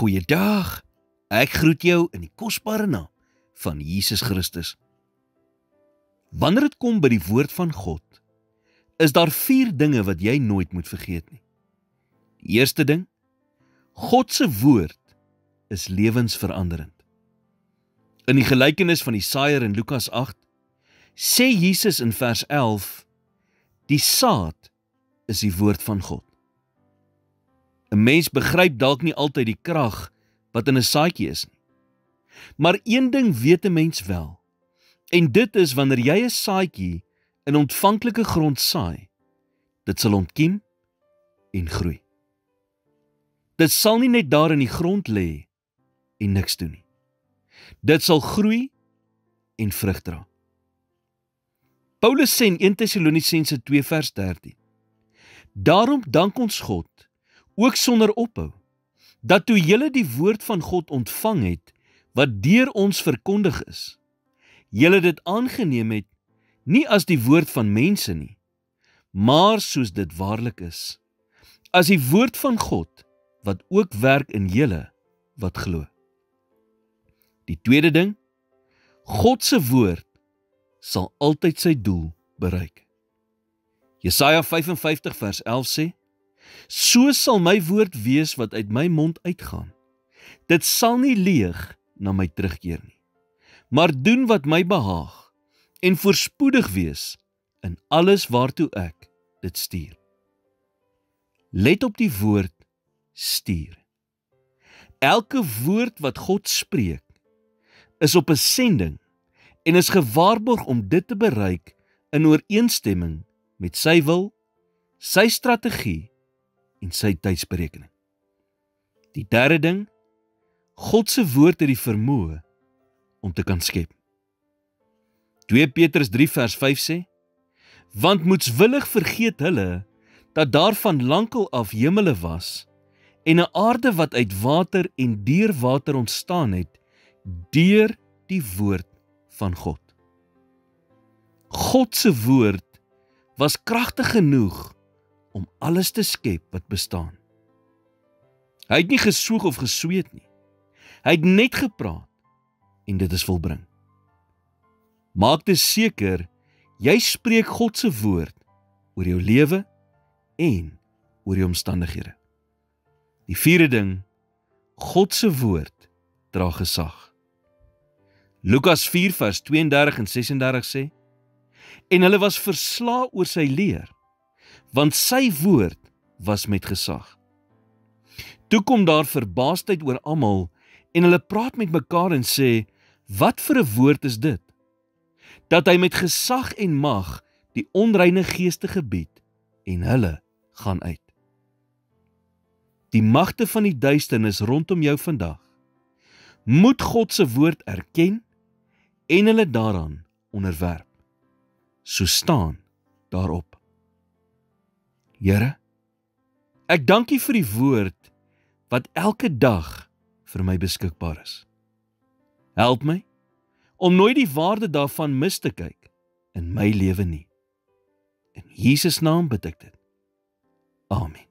Goeiedag, ek groet jou in die kosbare naam van Jesus Christus. Wanneer het kom by die woord van God, is daar 4 dinge wat jy nooit moet vergeet nie. Die eerste ding, God se woord is lewensveranderend. In die gelykenis van die saaiër in Lukas 8, sê Jesus in vers 11, die saad is die woord van God. 'n Mens begryp dalk nie altyd die krag wat in 'n saadjie is nie. Maar een ding weet 'n mens wel, en dit is wanneer jy 'n saadjie in ontvanklike grond saai, dit sal ontkiem en groei. Dit sal nie net daar in die grond lê en niks doen nie. Dit sal groei en vrug dra. Paulus sê in 1 Tessalonisense 2 vers 13, daarom dank ons God, ook sonder ophou, dat toe julle die woord van God ontvang het, wat deur ons verkondig is, julle dit aangeneem het, nie as die woord van mense nie, maar soos dit waarlik is, as die woord van God, wat ook werk in julle, wat glo. Die tweede ding, God se woord sal altyd sy doel bereik. Jesaja 55 vers 11 sê, so sal my woord wees wat uit my mond uitgaan. Dit sal nie leeg na my terugkeer nie, maar doen wat my behaag en voorspoedig wees in alles waartoe ek dit stuur. Let op die woord stuur. Elke woord wat God spreek, is op 'n sending en is gewaarborg om dit te bereik in ooreenstemming met sy wil, sy strategie en sy tydsberekening. Die derde ding, God se woord het die vermoë om te kan skep. 2 Petrus 3 vers 5 sê, want moetswillig vergeet hulle, dat daar van lankal af hemele was, en 'n aarde wat uit water en deur water ontstaan het, deur die woord van God. God se woord was kragtig genoeg om alles te skep wat bestaan. Hy het nie gesoeg of gesweet nie. Hy het net gepraat en dit is volbring. Maak dit seker, jy spreek God se woord oor jou lewe en oor jou omstandighede. Die vierde ding, God se woord dra gesag. Lukas 4 vers 32 en 36 sê, en hulle was verslae oor sy leer, want sy woord was met gesag. Toe kom daar verbaasdheid oor almal, en hulle praat met mekaar en sê, wat vir 'n woord is dit? Dat hy met gesag en mag die onreine geeste gebied, en hulle gaan uit. Die magte van die duisternis rondom jou vandag, moet God se woord erken, en hulle daaraan onderwerp. So staan daarop. Here, ek dank U vir die woord wat elke dag vir my beskikbaar is. Help my om nooit die waarde daarvan mis te kyk in my lewe nie. In Jesus naam bid ek dit. Amen.